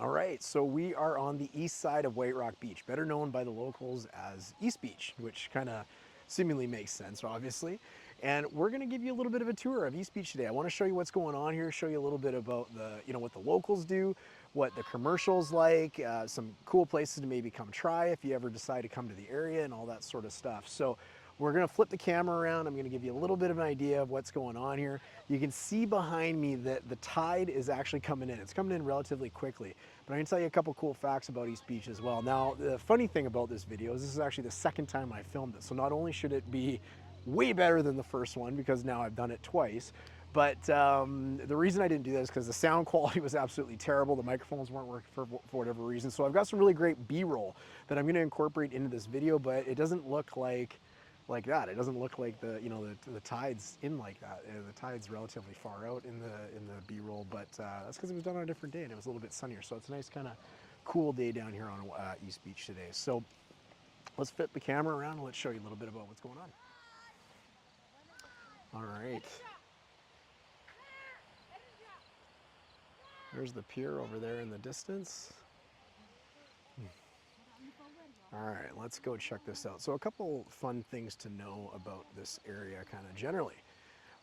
All right, so we are on the east side of White Rock Beach, better known by the locals as East Beach, which kind of seemingly makes sense, obviously. And we're going to give you a little bit of a tour of East Beach today. I want to show you what's going on here, show you a little bit about what the locals do, what the commercials like, some cool places to maybe come try if you ever decide to come to the area, and all that sort of stuff. So we're gonna flip the camera around. I'm gonna give you a little bit of an idea of what's going on here. You can see behind me that the tide is actually coming in. It's coming in relatively quickly. But I'm gonna tell you a couple cool facts about East Beach as well. Now, the funny thing about this video is this is actually the second time I filmed it. So not only should it be way better than the first one, because now I've done it twice, but the reason I didn't do that is because the sound quality was absolutely terrible. The microphones weren't working for whatever reason. So I've got some really great B-roll that I'm gonna incorporate into this video, but it doesn't look like that. It doesn't look like the tide's in like that. The tide's relatively far out in the B-roll, but that's because it was done on a different day and it was a little bit sunnier. So it's a nice kind of cool day down here on East Beach today. So let's flip the camera around and let's show you a little bit about what's going on. All right. There's the pier over there in the distance. All right, let's go check this out. So a couple fun things to know about this area kind of generally.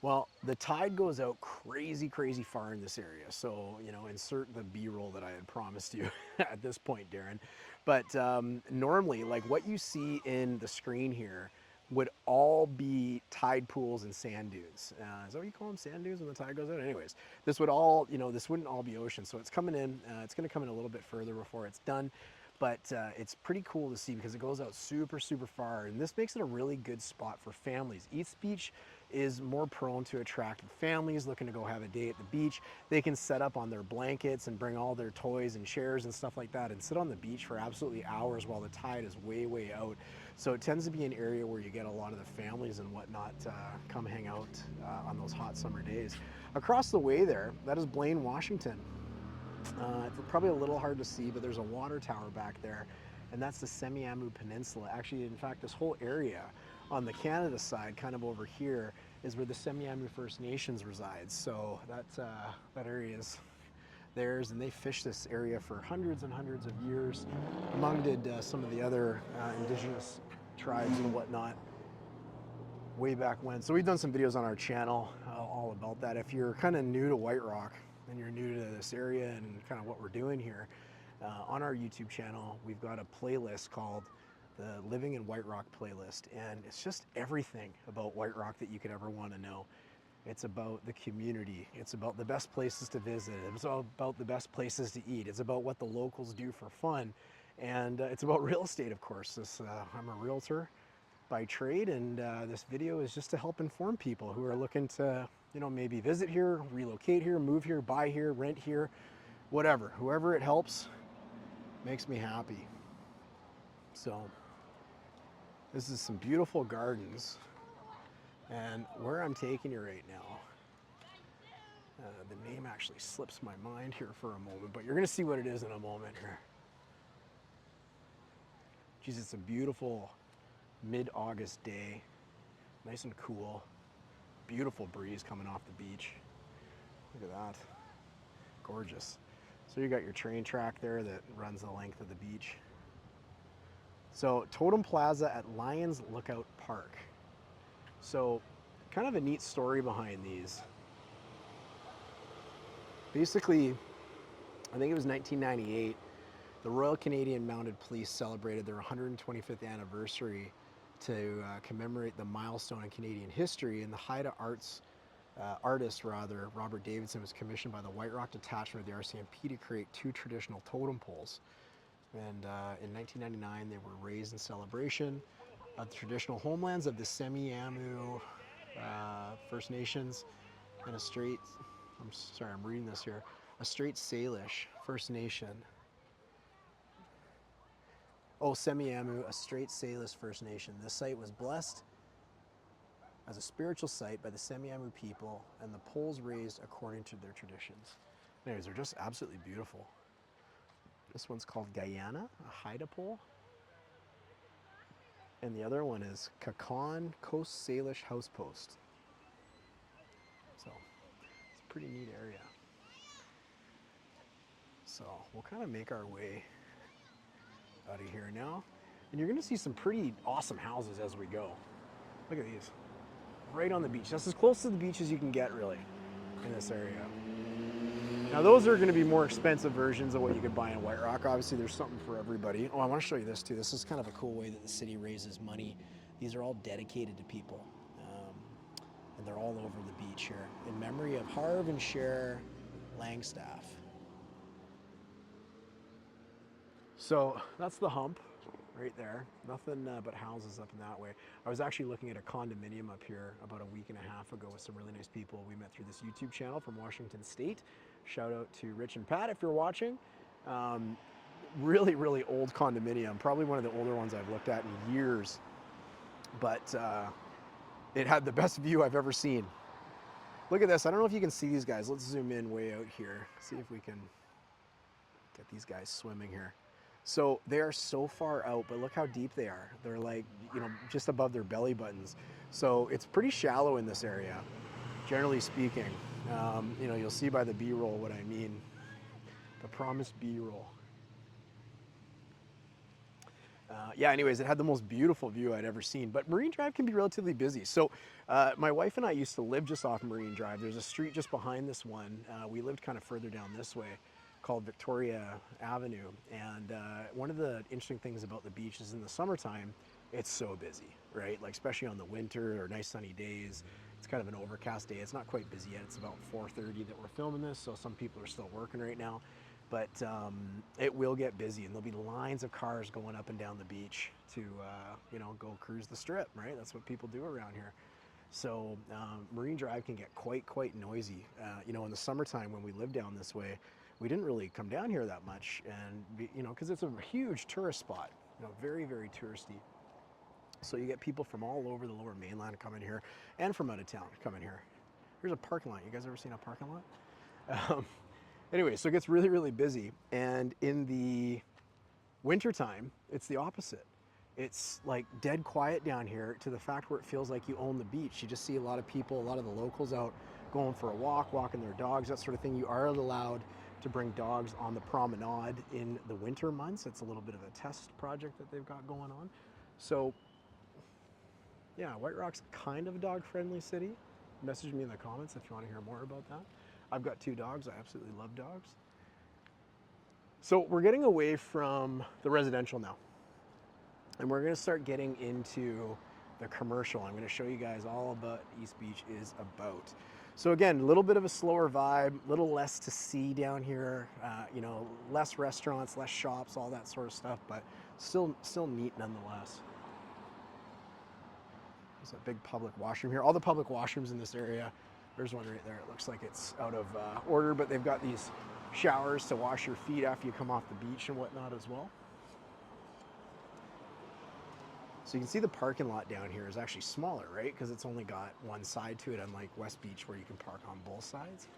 Well, the tide goes out crazy, crazy far in this area. So, insert the B-roll that I had promised you at this point, Darren. But normally, like what you see in the screen here would all be tide pools and sand dunes. Is that what you call them, sand dunes, when the tide goes out? Anyways, this would all, this wouldn't all be ocean. So it's coming in, it's gonna come in a little bit further before it's done. But it's pretty cool to see because it goes out super, super far. And this makes it a really good spot for families. East Beach is more prone to attract families looking to go have a day at the beach. They can set up on their blankets and bring all their toys and chairs and stuff like that and sit on the beach for absolutely hours while the tide is way, way out. So it tends to be an area where you get a lot of the families and whatnot come hang out on those hot summer days. Across the way there, that is Blaine, Washington. It's probably a little hard to see, but there's a water tower back there, and that's the Semiahmoo Peninsula. Actually, in fact, this whole area on the Canada side, kind of over here, is where the Semiahmoo First Nations resides. So that area is theirs, and they fished this area for hundreds and hundreds of years. Among did some of the other indigenous tribes and whatnot way back when. So we've done some videos on our channel all about that. If you're kind of new to White Rock and you're new to this area and kind of what we're doing here, on our YouTube channel, we've got a playlist called the Living in White Rock playlist. And it's just everything about White Rock that you could ever want to know. It's about the community. It's about the best places to visit. It's about the best places to eat. It's about what the locals do for fun. And it's about real estate, of course. I'm a realtor by trade, and this video is just to help inform people who are looking to, maybe visit here, relocate here, move here, buy here, rent here, whatever. Whoever it helps makes me happy. So this is some beautiful gardens, and where I'm taking you right now, the name actually slips my mind here for a moment, but you're gonna see what it is in a moment here. Geez, it's a beautiful mid-August day, nice and cool, beautiful breeze coming off the beach. Look at that, gorgeous. So you got your train track there that runs the length of the beach. So Totem Plaza at Lions Lookout Park. So kind of a neat story behind these. Basically, I think it was 1998, the Royal Canadian Mounted Police celebrated their 125th anniversary to commemorate the milestone in Canadian history, and the Haida artist Robert Davidson was commissioned by the White Rock Detachment of the RCMP to create 2 traditional totem poles. And in 1999, they were raised in celebration of the traditional homelands of the Semiahmoo First Nations and I'm reading this here, a Straight Salish First Nation. Semiahmoo, a Straight Salish First Nation. This site was blessed as a spiritual site by the Semiahmoo people, and the poles raised according to their traditions. Anyways, they're just absolutely beautiful. This one's called Guyana, a Haida pole. And the other one is Kakan Coast Salish House Post. So it's a pretty neat area. So we'll kind of make our way out of here now. And you're gonna see some pretty awesome houses as we go. Look at these, right on the beach. That's as close to the beach as you can get really in this area. Now those are gonna be more expensive versions of what you could buy in White Rock. Obviously there's something for everybody. Oh, I wanna show you this too. This is kind of a cool way that the city raises money. These are all dedicated to people. And they're all over the beach here in memory of Harv and Cher Langstaff. So that's the hump right there. Nothing but houses up in that way. I was actually looking at a condominium up here about a week and a half ago with some really nice people we met through this YouTube channel from Washington State. Shout out to Rich and Pat if you're watching. Really, really old condominium. Probably one of the older ones I've looked at in years. But it had the best view I've ever seen. Look at this. I don't know if you can see these guys. Let's zoom in way out here. See if we can get these guys swimming here. So they are so far out, but look how deep they are. They're like, you know, just above their belly buttons. So it's pretty shallow in this area, generally speaking. You know, you'll see by the B-roll what I mean. The promised B-roll. Yeah, anyways, it had the most beautiful view I'd ever seen, but Marine Drive can be relatively busy. So my wife and I used to live just off Marine Drive. There's a street just behind this one. We lived kind of further down this way called Victoria Avenue. And one of the interesting things about the beach is in the summertime, it's so busy, right? Like especially on the winter or nice sunny days. It's kind of an overcast day. It's not quite busy yet. It's about 4:30 that we're filming this, so some people are still working right now. But it will get busy, and there'll be lines of cars going up and down the beach to, you know, go cruise the strip, right? That's what people do around here. So Marine Drive can get quite noisy. You know, in the summertime when we lived down this way, we didn't really come down here that much, and you know, because it's a huge tourist spot, you know, very touristy. So you get people from all over the Lower Mainland coming here, and from out of town coming here. Here's a parking lot. You guys ever seen a parking lot? Anyway, so it gets really busy, and in the wintertime, it's the opposite. It's like dead quiet down here to the fact where it feels like you own the beach. You just see a lot of people, a lot of the locals out going for a walk, walking their dogs, that sort of thing. You are allowed to bring dogs on the promenade in the winter months. It's a little bit of a test project that they've got going on. So yeah, White Rock's kind of a dog-friendly city. Message me in the comments if you want to hear more about that. I've got 2 dogs. I absolutely love dogs. So we're getting away from the residential now, and we're going to start getting into the commercial. I'm going to show you guys all about East Beach is about. So again, a little bit of a slower vibe, a little less to see down here. You know, less restaurants, less shops, all that sort of stuff, but still neat nonetheless. There's a big public washroom here. All the public washrooms in this area. There's one right there. It looks like it's out of order, but they've got these showers to wash your feet after you come off the beach and whatnot as well. So you can see the parking lot down here is actually smaller, right? Because it's only got one side to it, unlike West Beach where you can park on both sides.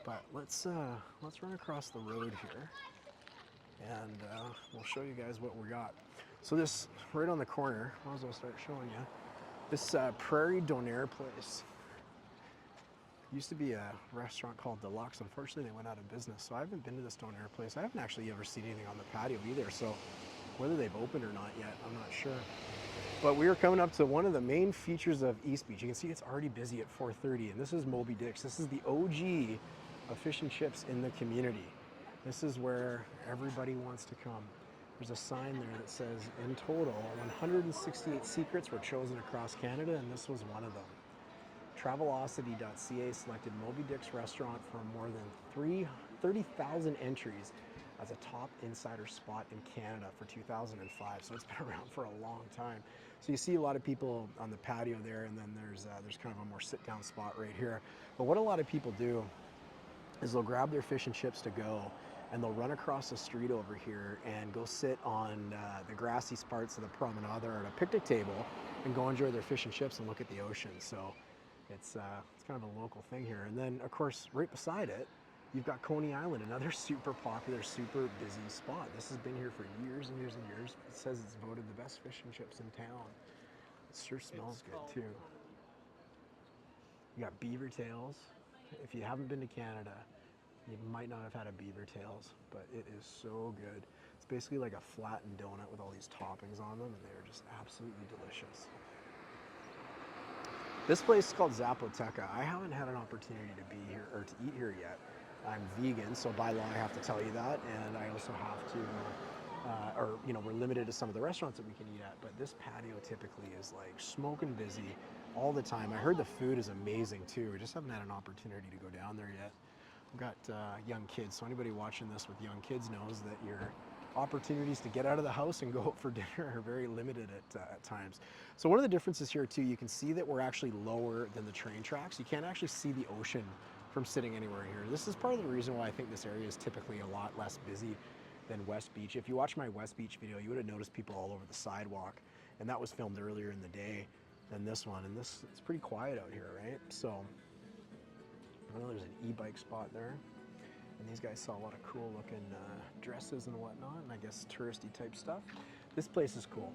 But let's run across the road here, and we'll show you guys what we got. So this right on the corner, might as well start showing you. This Prairie Donaire place. Used to be a restaurant called Deluxe. Unfortunately, they went out of business, so I haven't been to this Donaire place. I haven't actually ever seen anything on the patio either, so whether they've opened or not yet, I'm not sure. But we are coming up to one of the main features of East Beach. You can see it's already busy at 4:30, and this is Moby Dick's. This is the OG of fish and chips in the community. This is where everybody wants to come. There's a sign there that says, in total, 168 secrets were chosen across Canada, and this was one of them. Travelocity.ca selected Moby Dick's restaurant for more than 30,000 entries as a top insider spot in Canada for 2005. So it's been around for a long time. So you see a lot of people on the patio there, and then there's kind of a more sit-down spot right here. But what a lot of people do is they'll grab their fish and chips to go, and they'll run across the street over here and go sit on the grassy parts of the promenade there at a picnic table and go enjoy their fish and chips and look at the ocean. So it's kind of a local thing here. And then, of course, right beside it, you've got Coney Island, another super popular, super busy spot. This has been here for years and years and years. It says it's voted the best fish and chips in town. It sure smells good, too. You got beaver tails. If you haven't been to Canada, You might not have had a beaver tails, but it is so good. It's basically like a flattened donut with all these toppings on them, and they're just absolutely delicious. This place is called Zapoteca. I haven't had an opportunity to be here or to eat here yet. I'm vegan, so by law I have to tell you that, and I also have to, or we're limited to some of the restaurants that we can eat at. But this patio typically is like smoking busy all the time. I heard the food is amazing too. We just haven't had an opportunity to go down there yet. I've got young kids, so anybody watching this with young kids knows that your opportunities to get out of the house and go out for dinner are very limited at times. So one of the differences here too, you can see that we're actually lower than the train tracks. You can't actually see the ocean from sitting anywhere here. This is part of the reason why I think this area is typically a lot less busy than West Beach. If you watch my West Beach video, you would have noticed people all over the sidewalk, and that was filmed earlier in the day than this one. And this, it's pretty quiet out here, right? So I know there's an e-bike spot there, and these guys saw a lot of cool looking dresses and whatnot, and I guess touristy type stuff. This place is cool.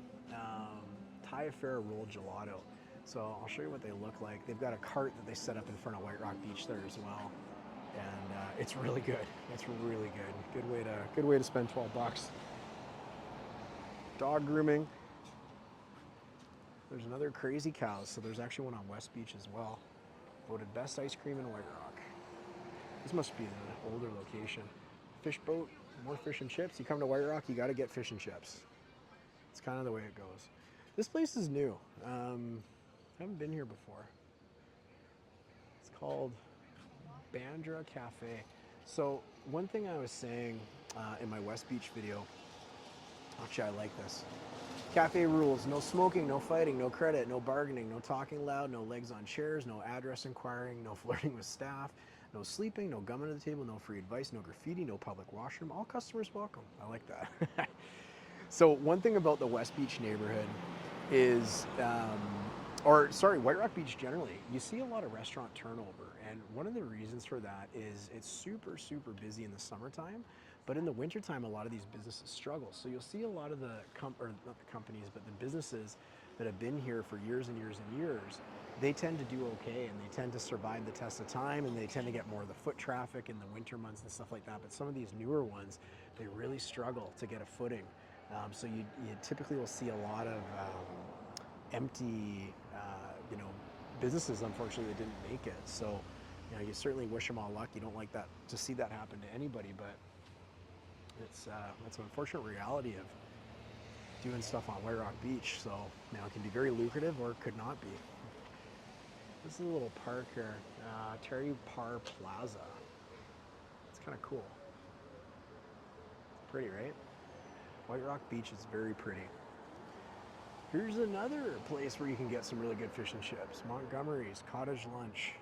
Thai Affair rolled gelato. So I'll show you what they look like. They've got a cart that they set up in front of White Rock Beach there as well, and it's really good. It's really good. Good way to spend 12 bucks. Dog grooming. There's another Crazy Cows. So there's actually one on West Beach as well. Voted best ice cream in White Rock. This must be the older location. Fish boat, more fish and chips. You come to White Rock, you got to get fish and chips. It's kind of the way it goes. This place is new. I haven't been here before. It's called Bandra Cafe. So one thing I was saying in my West Beach video, actually I like this. Cafe rules: no smoking, no fighting, no credit, no bargaining, no talking loud, no legs on chairs, no address inquiring, no flirting with staff, no sleeping, no gum under the table, no free advice, no graffiti, no public washroom. All customers welcome. I like that. So one thing about the West Beach neighborhood is, White Rock Beach generally, you see a lot of restaurant turnover. And one of the reasons for that is it's super, super busy in the summertime. But in the wintertime, a lot of these businesses struggle. So you'll see a lot of the, or not the companies, but the businesses that have been here for years and years and years, they tend to do okay, and they tend to survive the test of time, and they tend to get more of the foot traffic in the winter months and stuff like that. But some of these newer ones, they really struggle to get a footing. So you typically will see a lot of empty, businesses, unfortunately, that didn't make it. So, you certainly wish them all luck. You don't like that to see that happen to anybody, but it's an unfortunate reality of doing stuff on White Rock Beach. So, it can be very lucrative or it could not be. This is a little park here, Terry Par Plaza. It's kind of cool. It's pretty, right? White Rock Beach is very pretty. Here's another place where you can get some really good fish and chips. Montgomery's Cottage Lunch.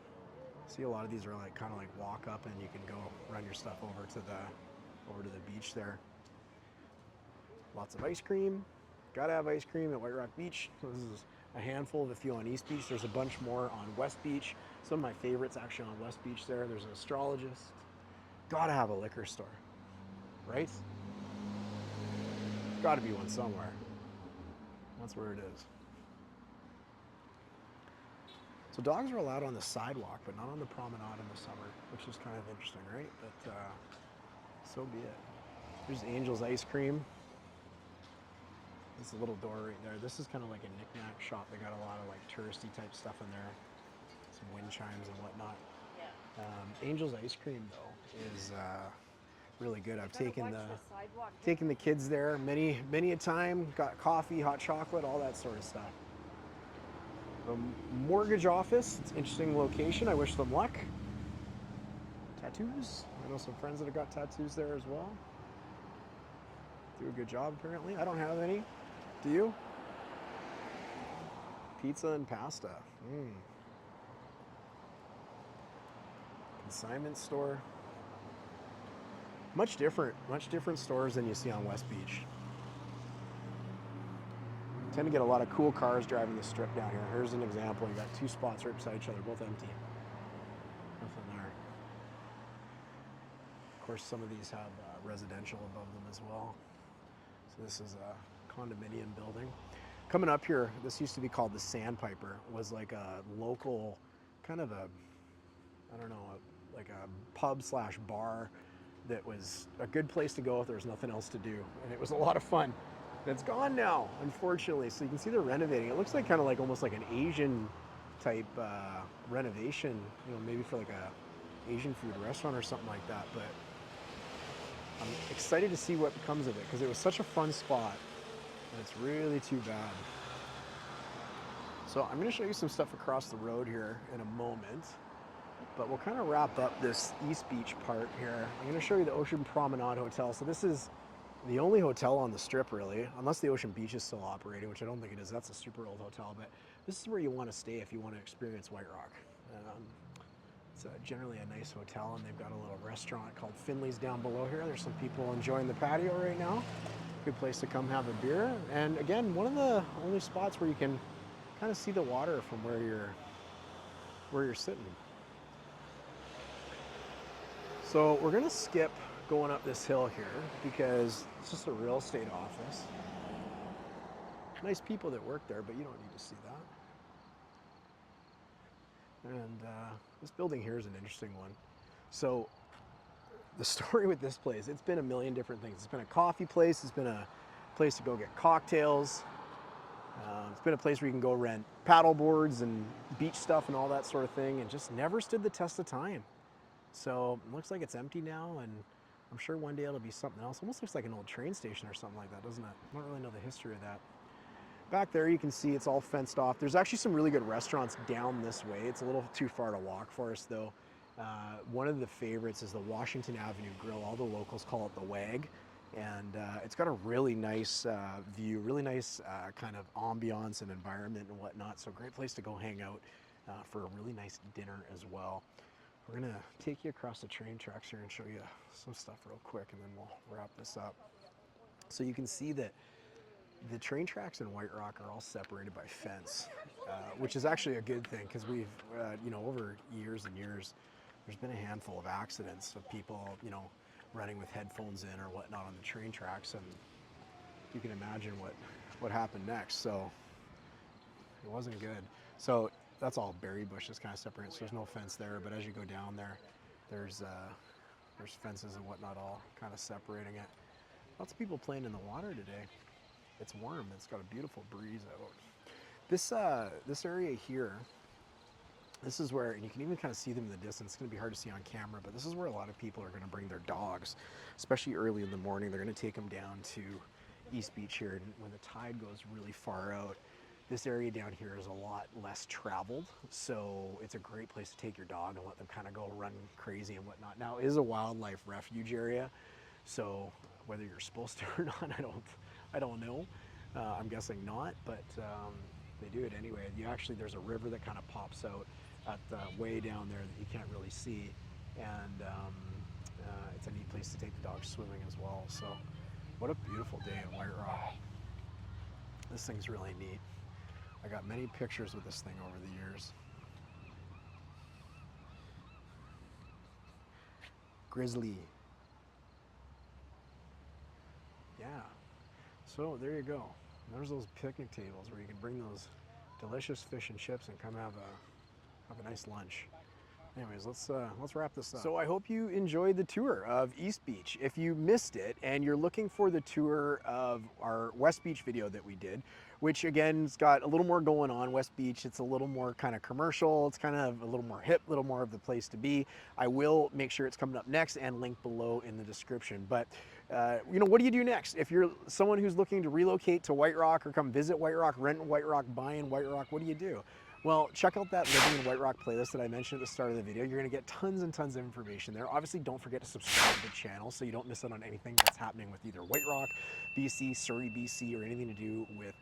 See, a lot of these are like kind of like walk up, and you can go run your stuff over to the beach there. Lots of ice cream. Gotta have ice cream at White Rock Beach. This is a handful of a few on East Beach. There's a bunch more on West Beach. Some of my favorites actually on West Beach there. There's an astrologist. Gotta have a liquor store, right? Gotta be one somewhere. That's where it is. So dogs are allowed on the sidewalk, but not on the promenade in the summer, which is kind of interesting, right? But so be it. There's Angel's Ice Cream. There's a little door right there. This is kind of like a knick-knack shop. They got a lot of like touristy type stuff in there. Some wind chimes and whatnot. Angel's Ice Cream though is really good. I've taken the kids there many a time. Got coffee, hot chocolate, all that sort of stuff. The mortgage office. It's an interesting location. I wish them luck. Tattoos. I know some friends that have got tattoos there as well. Do a good job apparently. I don't have any. Do you? Pizza and pasta. Consignment store. Much different stores than you see on West Beach. Tend to get a lot of cool cars driving the strip down here. Here's an example. You got two spots right beside each other, both empty. Nothing there. Of course, some of these have residential above them as well. So this is a condominium building. Coming up here, this used to be called the Sandpiper. It was like a local, kind of a, I don't know, like a pub slash bar that was a good place to go if there was nothing else to do, and it was a lot of fun. And it's gone now, unfortunately. So you can see they're renovating. It looks like kind of like almost like an Asian type renovation, you know, maybe for like a Asian food restaurant or something like that. But I'm excited to see what becomes of it because it was such a fun spot, and it's really too bad. So I'm going to show you some stuff across the road here in a moment, but we'll kind of wrap up this East Beach part here. I'm going to show you the Ocean Promenade Hotel. So this is the only hotel on the strip, really, unless the Ocean Beach is still operating, which I don't think it is. That's a super old hotel, but this is where you want to stay if you want to experience White Rock. It's generally a nice hotel, and they've got a little restaurant called Finley's down below here. There's some people enjoying the patio right now. Good place to come have a beer. And again, one of the only spots where you can kind of see the water from where you're sitting. So we're gonna skip going up this hill here because it's just a real estate office. Nice people that work there, but you don't need to see that. And this building here is an interesting one. So the story with this place, it's been a million different things. It's been a coffee place, it's been a place to go get cocktails. It's been a place where you can go rent paddle boards and beach stuff and all that sort of thing, and just never stood the test of time. So it looks like it's empty now, and I'm sure one day it'll be something else. Almost looks like an old train station or something like that, doesn't it? I don't really know the history of that. Back there you can see it's all fenced off. There's actually some really good restaurants down this way. It's a little too far to walk for us though. One of the favorites is the Washington Avenue Grill. All the locals call it the Wag. And it's got a really nice view, really nice kind of ambiance and environment and whatnot. So great place to go hang out for a really nice dinner as well. We're gonna take you across the train tracks here and show you some stuff real quick, and then we'll wrap this up. So you can see that the train tracks in White Rock are all separated by fence, which is actually a good thing because we've, you know, over years and years, there's been a handful of accidents of people, you know, running with headphones in or whatnot on the train tracks, and you can imagine what happened next. So it wasn't good. So that's all berry bushes kind of separated, so there's no fence there, but as you go down there, there's fences and whatnot all kind of separating it. Lots of people playing in the water today. It's warm, it's got a beautiful breeze out. This area here, this is where, and you can even kind of see them in the distance. It's going to be hard to see on camera, but this is where a lot of people are going to bring their dogs, especially early in the morning. They're going to take them down to East Beach here, and when the tide goes really far out, this area down here is a lot less traveled, so it's a great place to take your dog and let them kind of go run crazy and whatnot. Now, it is a wildlife refuge area, so whether you're supposed to or not, I don't know. I'm guessing not, but they do it anyway. There's a river that kind of pops out at the way down there that you can't really see, and it's a neat place to take the dogs swimming as well. So what a beautiful day in White Rock. This thing's really neat. I got many pictures with this thing over the years. Grizzly. Yeah. So there you go. There's those picnic tables where you can bring those delicious fish and chips and come have a nice lunch. Anyways, let's wrap this up. So I hope you enjoyed the tour of East Beach. If you missed it and you're looking for the tour of our West Beach video that we did, which again has got a little more going on. West Beach, it's a little more kind of commercial. It's kind of a little more hip, a little more of the place to be. I will make sure it's coming up next and linked below in the description. But you know, what do you do next? If you're someone who's looking to relocate to White Rock or come visit White Rock, rent in White Rock, buy in White Rock, what do you do? Well, check out that Living in White Rock playlist that I mentioned at the start of the video. You're gonna get tons and tons of information there. Obviously, don't forget to subscribe to the channel so you don't miss out on anything that's happening with either White Rock, BC, Surrey BC, or anything to do with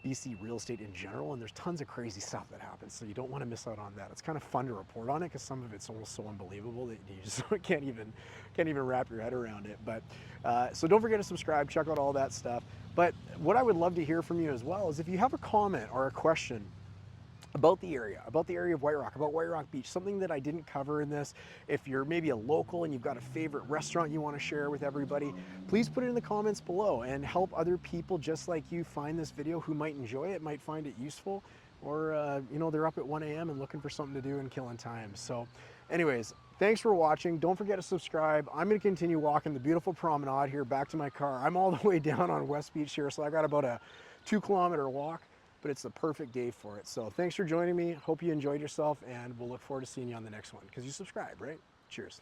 BC real estate in general. And there's tons of crazy stuff that happens, so you don't wanna miss out on that. It's kind of fun to report on it because some of it's almost so unbelievable that you just can't even wrap your head around it. But so don't forget to subscribe, check out all that stuff. But what I would love to hear from you as well is if you have a comment or a question about the area of White Rock, about White Rock Beach, something that I didn't cover in this. If you're maybe a local and you've got a favorite restaurant you want to share with everybody, please put it in the comments below and help other people just like you find this video who might enjoy it, might find it useful, or you know, they're up at 1 a.m. and looking for something to do and killing time. So anyways, Thanks for watching. Don't forget to subscribe. I'm going to continue walking the beautiful promenade here back to my car. I'm all the way down on West Beach here, so I got about a 2-kilometer walk, but it's the perfect day for it. So thanks for joining me. Hope you enjoyed yourself, and we'll look forward to seeing you on the next one because you subscribe, right? Cheers.